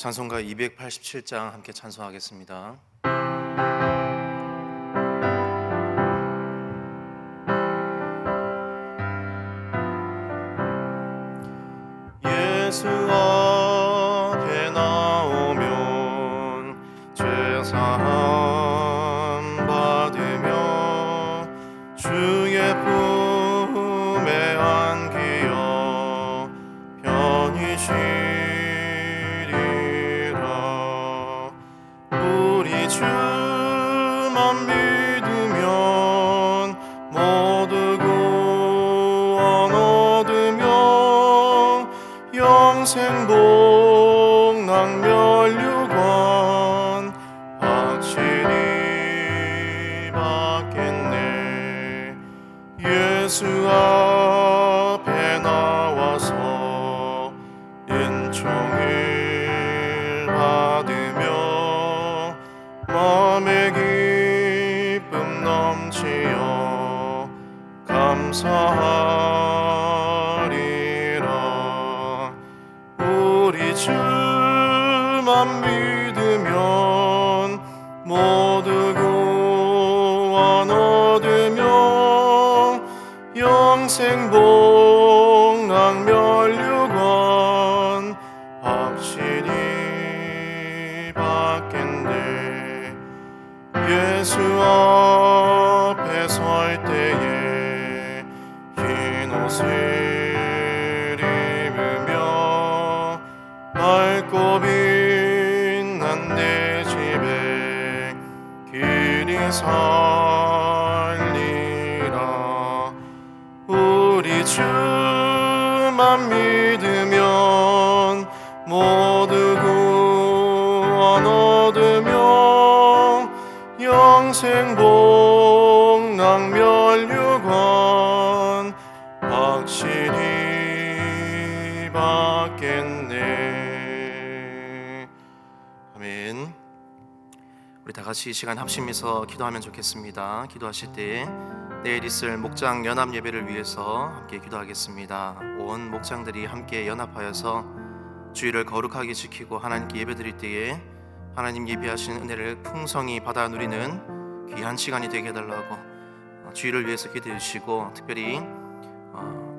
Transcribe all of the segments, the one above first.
찬송가 287장 함께 찬송하겠습니다. 예수 앞에 나오면 죄사함 받으며 주의 품에 안기어 편히 쉬리라. 우리 주만 믿으면 모두 구원 얻으며 영생 복락 면류관 확실히 받겠네. 예수 앞에 나와서 은총을 받으며 마음의 기쁨 넘치어 감사하리라. 우리 주만 믿으면 모두 구원 얻으며 영생 복락 면류관 확실히 받겠네. 예수 앞에 설 때에 흰 옷을 입으며 밝고 빛난 내 집에 길이 살리라. 우리 주만 믿으면 모두 구원 얻으며 영생 복락 면류관 확실히 받겠네. 아멘. 우리 다 같이 이 시간 합심해서 기도하면 좋겠습니다. 기도하실 때 내일 있을 목장 연합 예배를 위해서 함께 기도하겠습니다. 온 목장들이 함께 연합하여서 주일을 거룩하게 지키고 하나님께 예배드릴 때에 하나님 예비하신 은혜를 풍성히 받아 누리는 귀한 시간이 되게 해달라고 주일을 위해서 기도해 주시고, 특별히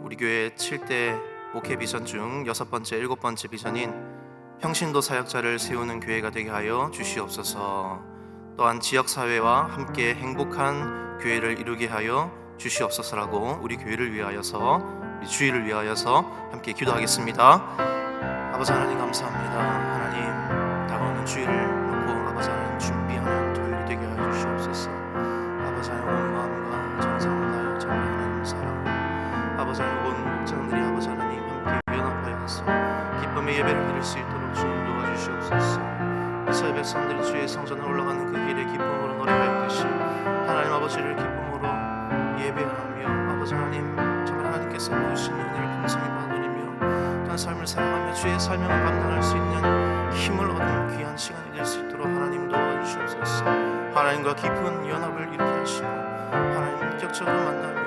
우리 교회 7대 목회 비전 중 6번째, 7번째 비전인 평신도 사역자를 세우는 교회가 되게 하여 주시옵소서. 또한 지역사회와 함께 행복한 교회를 이루게 하여 주시옵소서라고 우리 교회를 위하여서, 우리 주일을 위하여서 함께 기도하겠습니다. 아버지 하나님 감사합니다. 하나님 다가오는 주일을 놓고 아버지 하나님 준비하는 토요일이 되게 하여 주시옵소서. 아버지 하나님 온 마음과 정성을 다하여 정말 하나님 사랑하고 아버지 하나님 온 목장들이 아버지 하나님 함께 연합하여서 기쁨의 예배를 드릴 수 있도록 주님 도와주시옵소서. 이스라엘 백성들이 주의 성전에 올라가는 그 길에 기쁨으로 노래하였듯이 하나님 아버지를 기쁨으로 예배하며 아버지 하나님 정말 하나님께서 부으시는 은혜를 풍성히 받으리며 또한 삶을 살아가며 주의 사명을 감당할 수 있는 힘을 얻는 귀한 시간이 될 수 있도록 하나님 도와주시옵소서. 하나님과 깊은 연합을 이루게 하시고 하나님 인격적으로 만나며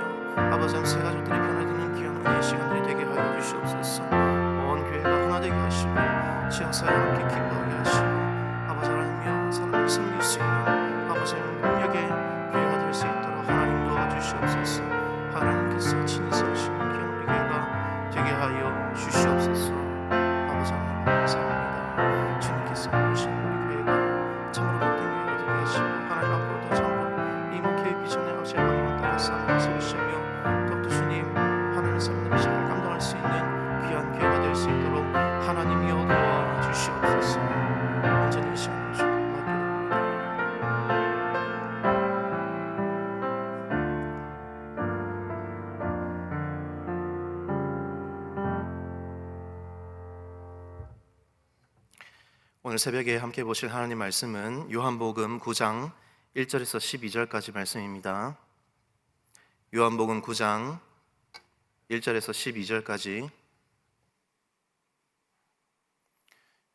아버지 하나님 새 가족들이 변화되는 귀한 은혜의 시간들이 되게 하여 주시옵소서. 온 교회가 하나 되게 하시고 지역사회 함께 기뻐하게 하시고 아버지 하나님이여 사람을 섬길 수 있는 아버지 하나님 능력의 교회가 될 수 있도록 하나님 도와주시옵소서. 하나님께서 친히 세우시는 귀한 우리 교회가 되게 하여 주시옵소서. 아버지 하나님 감사합니다. 주님께서 오신 우리 교회가 참으로 복된 교회가 되게 하시고 하나님 앞으로도 참으로 이 목회의 비전의 확실한 방향을 따라서 세우시며 더욱더 주님 하나님의 삶을 잘 감당할 수 있는 귀한 교회가 될 수 있도록 하나님이여 도와주시옵소서. 온전히 이 시간을 주께 맡겨드립니다. 오늘 새벽에 함께 보실 하나님 말씀은 요한복음 9장 1절에서 12절까지 말씀입니다. 요한복음 9장 1절에서 12절까지,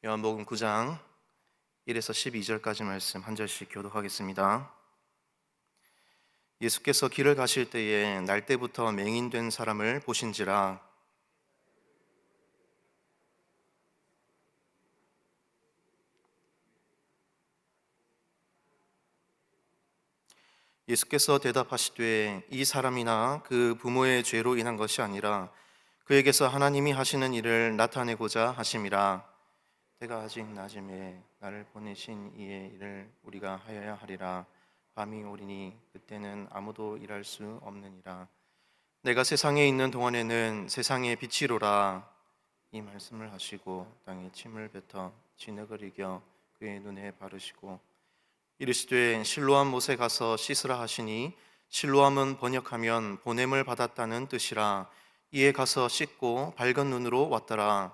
요한복음 9장 1에서 12절까지 말씀 한 절씩 교독하겠습니다. 예수께서 길을 가실 때에 날 때부터 맹인된 사람을 보신지라 예수께서 대답하시되 이 사람이나 그 부모의 죄로 인한 것이 아니라 그에게서 하나님이 하시는 일을 나타내고자 하심이라. 때가 아직 낮음에 나를 보내신 이의 일을 우리가 하여야 하리라. 밤이 오리니 그때는 아무도 일할 수 없느니라. 내가 세상에 있는 동안에는 세상의 빛이로라. 이 말씀을 하시고 땅에 침을 뱉어 진흙을 이겨 그의 눈에 바르시고 이르시되 실로암 못에 가서 씻으라 하시니, 실로암은 번역하면 보냄을 받았다는 뜻이라. 이에 가서 씻고 밝은 눈으로 왔더라.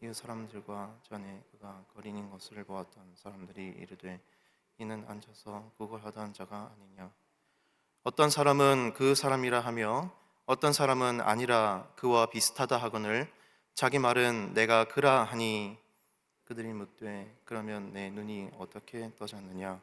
이 사람들과 전에 그가 거린인 것을 보았던 사람들이 이르되 이는 앉아서 구걸하던 자가 아니냐. 어떤 사람은 그 사람이라 하며 어떤 사람은 아니라 그와 비슷하다 하거늘 자기 말은 내가 그라 하니, 그들이 묻되 그러면 내 눈이 어떻게 떠졌느냐.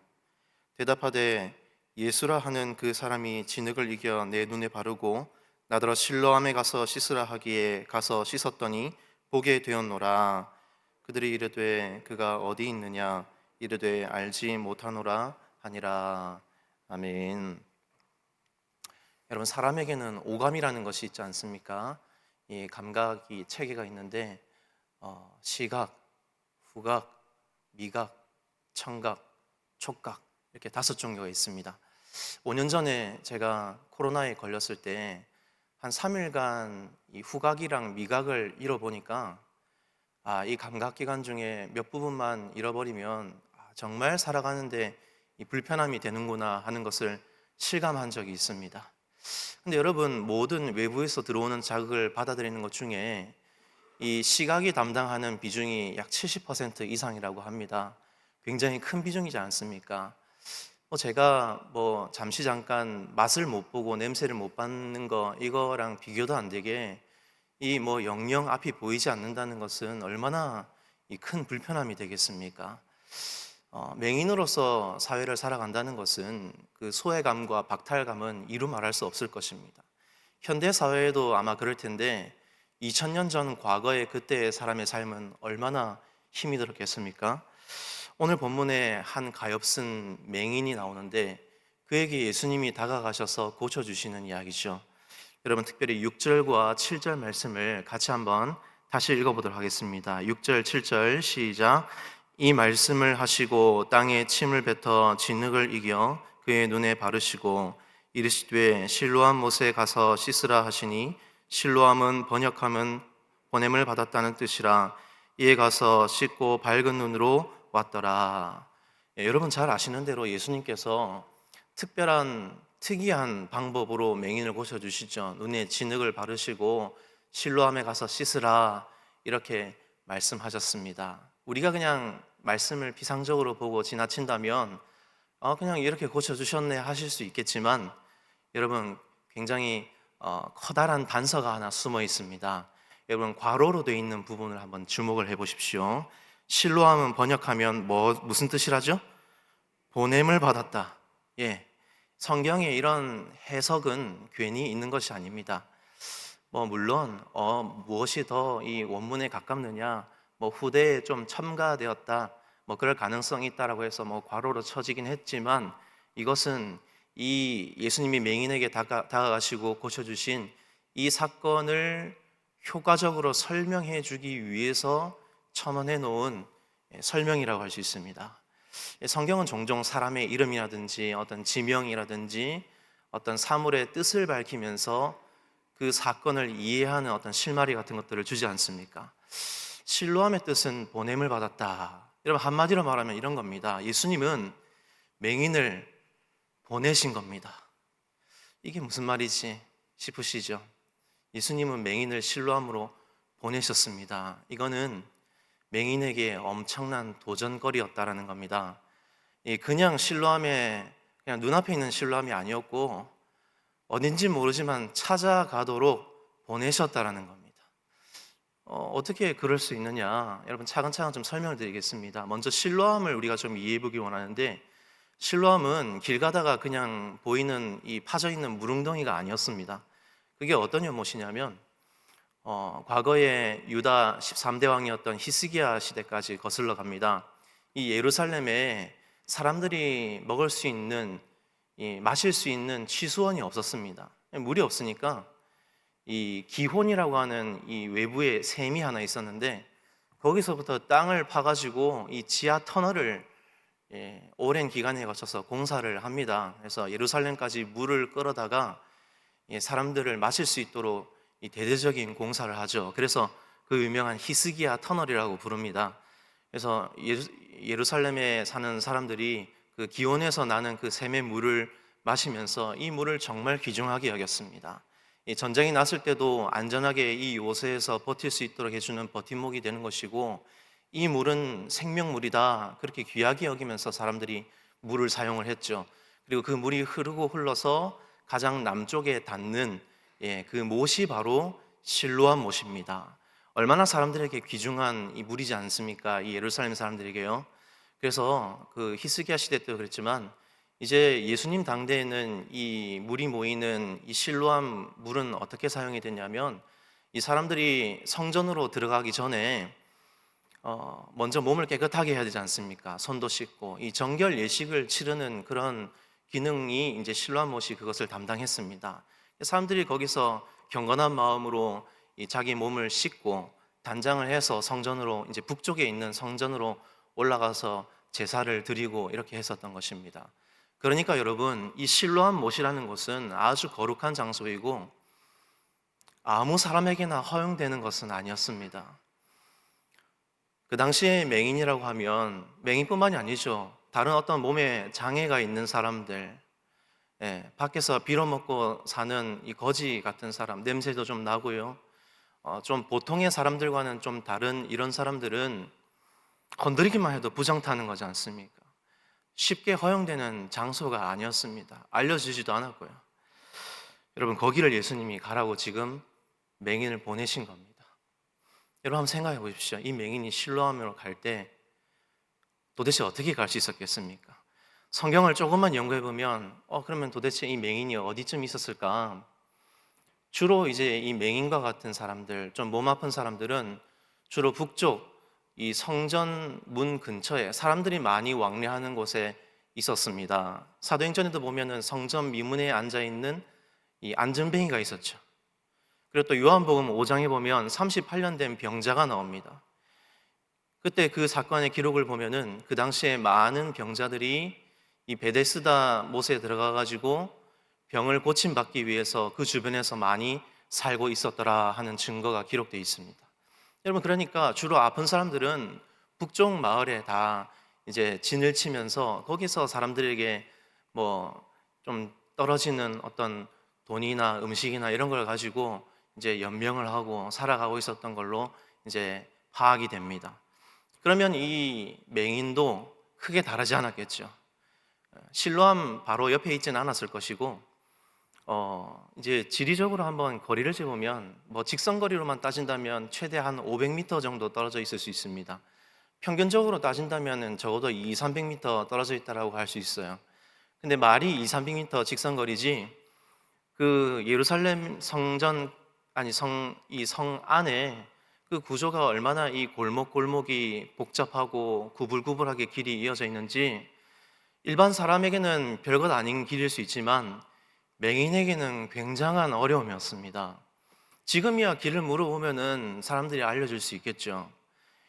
대답하되 예수라 하는 그 사람이 진흙을 이겨 내 눈에 바르고 나더러 실로암에 가서 씻으라 하기에 가서 씻었더니 보게 되었노라. 그들이 이르되 그가 어디 있느냐. 이르되 알지 못하노라 하니라. 아멘. 여러분, 사람에게는 오감이라는 것이 있지 않습니까? 이 감각이 체계가 있는데 시각, 후각, 미각, 청각, 촉각, 이렇게 5종류가 있습니다. 5년 전에 제가 코로나에 걸렸을 때 한 3일간 이 후각이랑 미각을 잃어보니까 이 감각기관 중에 몇 부분만 잃어버리면 정말 살아가는데 이 불편함이 되는구나 하는 것을 실감한 적이 있습니다. 근데 여러분, 모든 외부에서 들어오는 자극을 받아들이는 것 중에 이 시각이 담당하는 비중이 약 70% 이상이라고 합니다. 굉장히 큰 비중이지 않습니까? 제가 잠시 잠깐 맛을 못 보고 냄새를 못 맡는 거, 이거랑 비교도 안 되게 이 영영 앞이 보이지 않는다는 것은 얼마나 이 큰 불편함이 되겠습니까? 맹인으로서 사회를 살아간다는 것은 그 소외감과 박탈감은 이루 말할 수 없을 것입니다. 현대 사회에도 아마 그럴 텐데 2000년 전 과거의 그때의 사람의 삶은 얼마나 힘이 들었겠습니까? 오늘 본문에 한 가엾은 맹인이 나오는데 그에게 예수님이 다가가셔서 고쳐주시는 이야기죠. 여러분, 특별히 6절과 7절 말씀을 같이 한번 다시 읽어보도록 하겠습니다. 6절, 7절 시작. 이 말씀을 하시고 땅에 침을 뱉어 진흙을 이겨 그의 눈에 바르시고 이르시되 실로암 못에 가서 씻으라 하시니, 실로암은 번역하면 보냄을 받았다는 뜻이라. 이에 가서 씻고 밝은 눈으로 왔더라. 여러분 잘 아시는 대로 예수님께서 특이한 방법으로 맹인을 고쳐주시죠. 눈에 진흙을 바르시고 실로암에 가서 씻으라 이렇게 말씀하셨습니다. 우리가 그냥 말씀을 피상적으로 보고 지나친다면 그냥 이렇게 고쳐주셨네 하실 수 있겠지만, 여러분 굉장히 커다란 단서가 하나 숨어 있습니다. 여러분, 괄호로 되어 있는 부분을 한번 주목을 해보십시오. 실로암은 번역하면 무슨 뜻이라죠? 보냄을 받았다. 성경에 이런 해석은 괜히 있는 것이 아닙니다. 물론 무엇이 더 이 원문에 가깝느냐, 후대에 좀 첨가되었다, 그럴 가능성이 있다라고 해서 괄호로 쳐지긴 했지만, 이것은 이 예수님이 맹인에게 다가가시고 고쳐주신 이 사건을 효과적으로 설명해 주기 위해서 첨언해 놓은 설명이라고 할 수 있습니다. 성경은 종종 사람의 이름이라든지 어떤 지명이라든지 어떤 사물의 뜻을 밝히면서 그 사건을 이해하는 어떤 실마리 같은 것들을 주지 않습니까? 실로암의 뜻은 보냄을 받았다. 여러분, 한마디로 말하면 이런 겁니다. 예수님은 맹인을 보내신 겁니다. 이게 무슨 말이지 싶으시죠? 예수님은 맹인을 실로암으로 보내셨습니다. 이거는 맹인에게 엄청난 도전거리였다라는 겁니다. 그냥 실로암에, 그냥 눈앞에 있는 실로암이 아니었고 어딘지 모르지만 찾아가도록 보내셨다라는 겁니다. 어떻게 그럴 수 있느냐? 여러분, 차근차근 좀 설명을 드리겠습니다. 먼저 실로암을 우리가 좀 이해해 보기 원하는데, 실로암은 길 가다가 그냥 보이는 이 파져 있는 물웅덩이가 아니었습니다. 그게 어떤 연못이냐면 과거에 유다 13대 왕이었던 히스기야 시대까지 거슬러 갑니다. 이 예루살렘에 사람들이 먹을 수 있는 마실 수 있는 취수원이 없었습니다. 물이 없으니까 이 기혼이라고 하는 이 외부에 샘이 하나 있었는데 거기서부터 땅을 파가지고 이 지하 터널을 오랜 기간에 거쳐서 공사를 합니다. 그래서 예루살렘까지 물을 끌어다가 사람들을 마실 수 있도록 이 대대적인 공사를 하죠. 그래서 그 유명한 히스기야 터널이라고 부릅니다. 그래서 예루살렘에 사는 사람들이 그 기온에서 나는 그 샘의 물을 마시면서 이 물을 정말 귀중하게 여겼습니다. 이 전쟁이 났을 때도 안전하게 이 요새에서 버틸 수 있도록 해주는 버팀목이 되는 것이고, 이 물은 생명물이다 그렇게 귀하게 여기면서 사람들이 물을 사용을 했죠. 그리고 그 물이 흐르고 흘러서 가장 남쪽에 닿는 그 못이 바로 실로암 못입니다. 얼마나 사람들에게 귀중한 이 물이지 않습니까? 이 예루살렘 사람들에게요. 그래서 그 히스기야 시대 때도 그랬지만 이제 예수님 당대에는 이 물이 모이는 이 실로암 물은 어떻게 사용이 됐냐면, 이 사람들이 성전으로 들어가기 전에 먼저 몸을 깨끗하게 해야 되지 않습니까? 손도 씻고 이 정결 예식을 치르는 그런 기능이 이제 실로암 못이 그것을 담당했습니다. 사람들이 거기서 경건한 마음으로 이 자기 몸을 씻고 단장을 해서 성전으로, 이제 북쪽에 있는 성전으로 올라가서 제사를 드리고 이렇게 했었던 것입니다. 그러니까 여러분, 이 실로암 못이라는 곳은 아주 거룩한 장소이고 아무 사람에게나 허용되는 것은 아니었습니다. 그 당시에 맹인이라고 하면 맹인뿐만이 아니죠. 다른 어떤 몸에 장애가 있는 사람들, 밖에서 빌어먹고 사는 이 거지 같은 사람, 냄새도 좀 나고요. 좀 보통의 사람들과는 좀 다른 이런 사람들은 건드리기만 해도 부정타는 거지 않습니까? 쉽게 허용되는 장소가 아니었습니다. 알려주지도 않았고요. 여러분, 거기를 예수님이 가라고 지금 맹인을 보내신 겁니다. 여러분 한번 생각해 보십시오. 이 맹인이 실로암으로 갈 때 도대체 어떻게 갈 수 있었겠습니까? 성경을 조금만 연구해 보면 그러면 도대체 이 맹인이 어디쯤 있었을까? 주로 이제 이 맹인과 같은 사람들, 좀 몸 아픈 사람들은 주로 북쪽 이 성전 문 근처에 사람들이 많이 왕래하는 곳에 있었습니다. 사도행전에도 보면은 성전 미문에 앉아 있는 이 안전뱅이가 있었죠. 그리고 또 요한복음 5장에 보면 38년 된 병자가 나옵니다. 그때 그 사건의 기록을 보면은 그 당시에 많은 병자들이 이 베데스다 못에 들어가 가지고 병을 고침받기 위해서 그 주변에서 많이 살고 있었더라 하는 증거가 기록되어 있습니다. 여러분, 그러니까 주로 아픈 사람들은 북쪽 마을에 다 이제 진을 치면서 거기서 사람들에게 뭐 좀 떨어지는 어떤 돈이나 음식이나 이런 걸 가지고 이제 연명을 하고 살아가고 있었던 걸로 이제 파악이 됩니다. 그러면 이 맹인도 크게 다르지 않았겠죠. 실로암 바로 옆에 있지는 않았을 것이고, 이제 지리적으로 한번 거리를 재보면 뭐 직선거리로만 따진다면 최대 한 500m 정도 떨어져 있을 수 있습니다. 평균적으로 따진다면 적어도 200-300m 떨어져 있다라고 할 수 있어요. 근데 말이 200-300m 직선거리지, 그 예루살렘 성전 이 성 안에 그 구조가 얼마나 이 골목골목이 복잡하고 구불구불하게 길이 이어져 있는지 일반 사람에게는 별것 아닌 길일 수 있지만 맹인에게는 굉장한 어려움이었습니다. 지금이야 길을 물어보면은 사람들이 알려줄 수 있겠죠.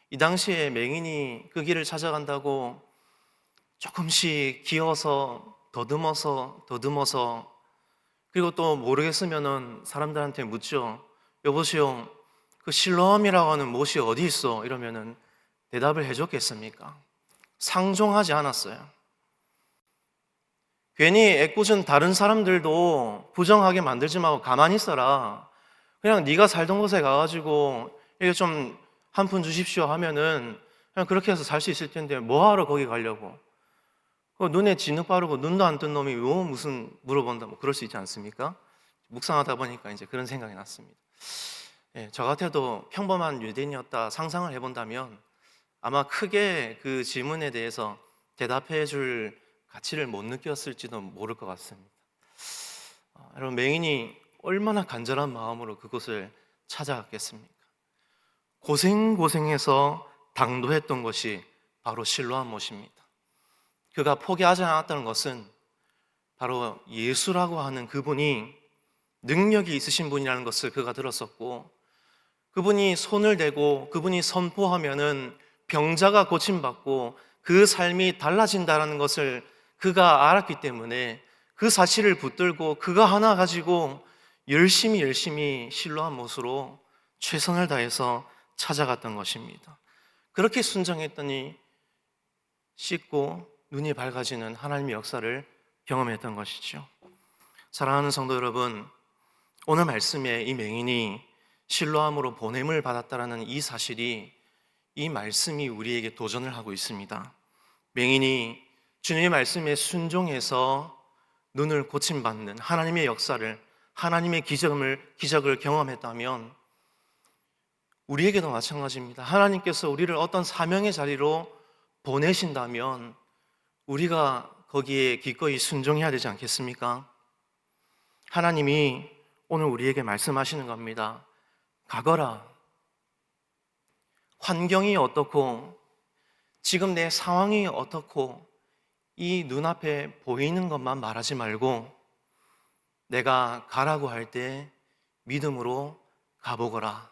이 당시에 맹인이 그 길을 찾아간다고 조금씩 기어서 더듬어서 그리고 또 모르겠으면은 사람들한테 묻죠. 여보세요, 그 실로암이라고 하는 못이 어디 있어? 이러면은 대답을 해줬겠습니까? 상종하지 않았어요. 괜히 애꿎은 다른 사람들도 부정하게 만들지 말고 가만히 있어라. 그냥 네가 살던 곳에 가가지고 이게 좀 한 푼 주십시오 하면은 그냥 그렇게 해서 살 수 있을 텐데 뭐하러 거기 가려고? 눈에 진흙 바르고 눈도 안 뜬 놈이 뭐 무슨 물어본다 뭐 그럴 수 있지 않습니까? 묵상하다 보니까 이제 그런 생각이 났습니다. 저 같아도 평범한 유대인이었다 상상을 해본다면 아마 크게 그 질문에 대해서 대답해 줄 가치를 못 느꼈을지도 모를 것 같습니다. 여러분, 맹인이 얼마나 간절한 마음으로 그곳을 찾아갔겠습니까? 고생해서 당도했던 것이 바로 실로암 못입니다. 그가 포기하지 않았다는 것은 바로 예수라고 하는 그분이 능력이 있으신 분이라는 것을 그가 들었었고, 그분이 손을 대고 그분이 선포하면은 병자가 고침받고 그 삶이 달라진다는 것을 그가 알았기 때문에 그 사실을 붙들고 그가 하나 가지고 열심히 실로암 못으로 최선을 다해서 찾아갔던 것입니다. 그렇게 순종했더니 씻고 눈이 밝아지는 하나님의 역사를 경험했던 것이죠. 사랑하는 성도 여러분, 오늘 말씀에 이 맹인이 실로암으로 보냄을 받았다라는 이 사실이, 이 말씀이 우리에게 도전을 하고 있습니다. 맹인이 주님의 말씀에 순종해서 눈을 고침받는 하나님의 역사를, 하나님의 기적을 경험했다면 우리에게도 마찬가지입니다. 하나님께서 우리를 어떤 사명의 자리로 보내신다면 우리가 거기에 기꺼이 순종해야 되지 않겠습니까? 하나님이 오늘 우리에게 말씀하시는 겁니다. 가거라. 환경이 어떻고 지금 내 상황이 어떻고 이 눈앞에 보이는 것만 말하지 말고 내가 가라고 할 때 믿음으로 가보거라.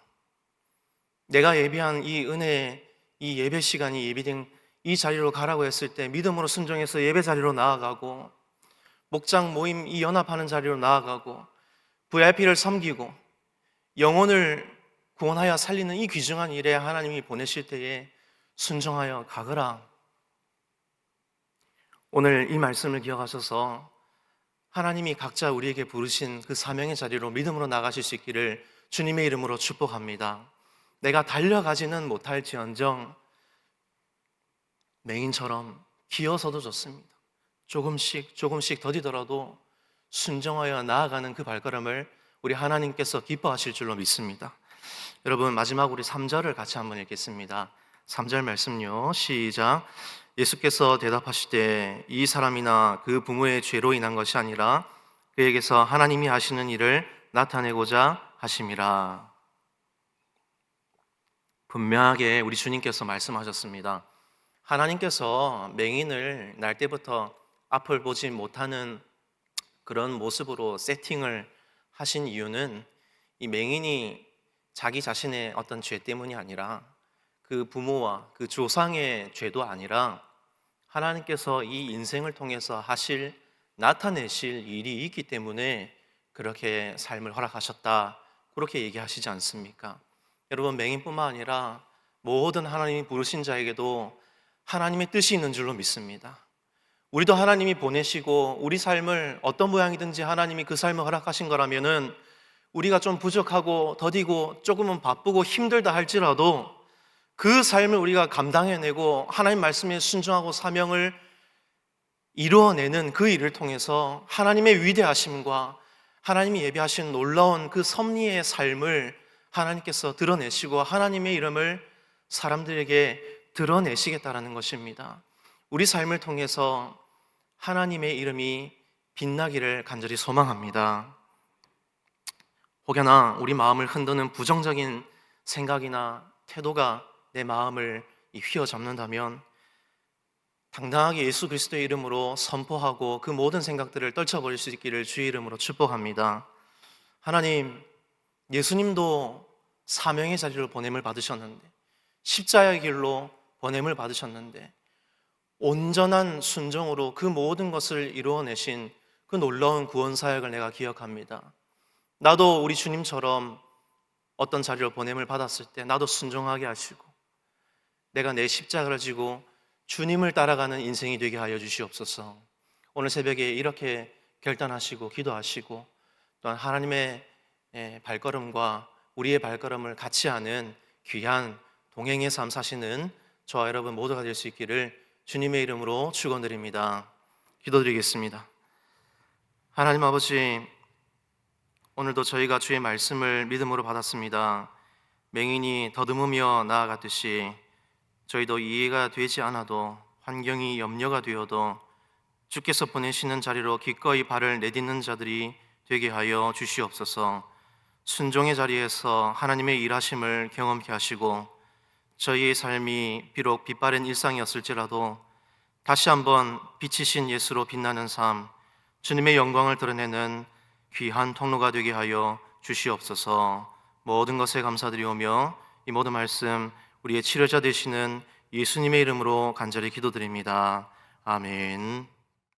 내가 예비한 이 은혜, 이 예배 시간이 예비된 이 자리로 가라고 했을 때 믿음으로 순종해서 예배 자리로 나아가고, 목장 모임 이 연합하는 자리로 나아가고, VIP를 섬기고 영혼을 구원하여 살리는 이 귀중한 일에 하나님이 보내실 때에 순종하여 가거라. 오늘 이 말씀을 기억하셔서 하나님이 각자 우리에게 부르신 그 사명의 자리로 믿음으로 나가실 수 있기를 주님의 이름으로 축복합니다. 내가 달려가지는 못할지언정 맹인처럼 기어서도 좋습니다. 조금씩 더디더라도 순종하여 나아가는 그 발걸음을 우리 하나님께서 기뻐하실 줄로 믿습니다. 여러분, 마지막 우리 3절을 같이 한번 읽겠습니다. 3절 말씀요, 시작. 예수께서 대답하시되 이 사람이나 그 부모의 죄로 인한 것이 아니라 그에게서 하나님이 하시는 일을 나타내고자 하심이라. 분명하게 우리 주님께서 말씀하셨습니다. 하나님께서 맹인을 날 때부터 앞을 보지 못하는 그런 모습으로 세팅을 하신 이유는 이 맹인이 자기 자신의 어떤 죄 때문이 아니라 그 부모와 그 조상의 죄도 아니라 하나님께서 이 인생을 통해서 나타내실 일이 있기 때문에 그렇게 삶을 허락하셨다, 그렇게 얘기하시지 않습니까? 여러분, 맹인뿐만 아니라 모든 하나님이 부르신 자에게도 하나님의 뜻이 있는 줄로 믿습니다. 우리도 하나님이 보내시고 우리 삶을 어떤 모양이든지 하나님이 그 삶을 허락하신 거라면은 우리가 좀 부족하고 더디고 조금은 바쁘고 힘들다 할지라도 그 삶을 우리가 감당해내고 하나님 말씀에 순종하고 사명을 이루어내는 그 일을 통해서 하나님의 위대하심과 하나님이 예비하신 놀라운 그 섭리의 삶을 하나님께서 드러내시고 하나님의 이름을 사람들에게 드러내시겠다라는 것입니다. 우리 삶을 통해서 하나님의 이름이 빛나기를 간절히 소망합니다. 혹여나 우리 마음을 흔드는 부정적인 생각이나 태도가 내 마음을 휘어잡는다면 당당하게 예수 그리스도의 이름으로 선포하고 그 모든 생각들을 떨쳐버릴 수 있기를 주의 이름으로 축복합니다. 하나님, 예수님도 사명의 자리로 보냄을 받으셨는데, 십자가의 길로 보냄을 받으셨는데 온전한 순종으로 그 모든 것을 이루어내신 그 놀라운 구원 사역을 내가 기억합니다. 나도 우리 주님처럼 어떤 자리로 보냄을 받았을 때 나도 순종하게 하시고 내가 내 십자가를 지고 주님을 따라가는 인생이 되게 하여 주시옵소서. 오늘 새벽에 이렇게 결단하시고 기도하시고 또한 하나님의 발걸음과 우리의 발걸음을 같이 하는 귀한 동행의 삶 사시는 저와 여러분 모두가 될 수 있기를 주님의 이름으로 축원드립니다. 기도드리겠습니다. 하나님 아버지, 오늘도 저희가 주의 말씀을 믿음으로 받았습니다. 맹인이 더듬으며 나아갔듯이 저희도 이해가 되지 않아도 환경이 염려가 되어도 주께서 보내시는 자리로 기꺼이 발을 내딛는 자들이 되게 하여 주시옵소서. 순종의 자리에서 하나님의 일하심을 경험케 하시고 저희의 삶이 비록 빛바랜 일상이었을지라도 다시 한번 빛이신 예수로 빛나는 삶, 주님의 영광을 드러내는 귀한 통로가 되게 하여 주시옵소서. 모든 것에 감사드리오며 이 모든 말씀 우리의 치료자 되시는 예수님의 이름으로 간절히 기도드립니다. 아멘.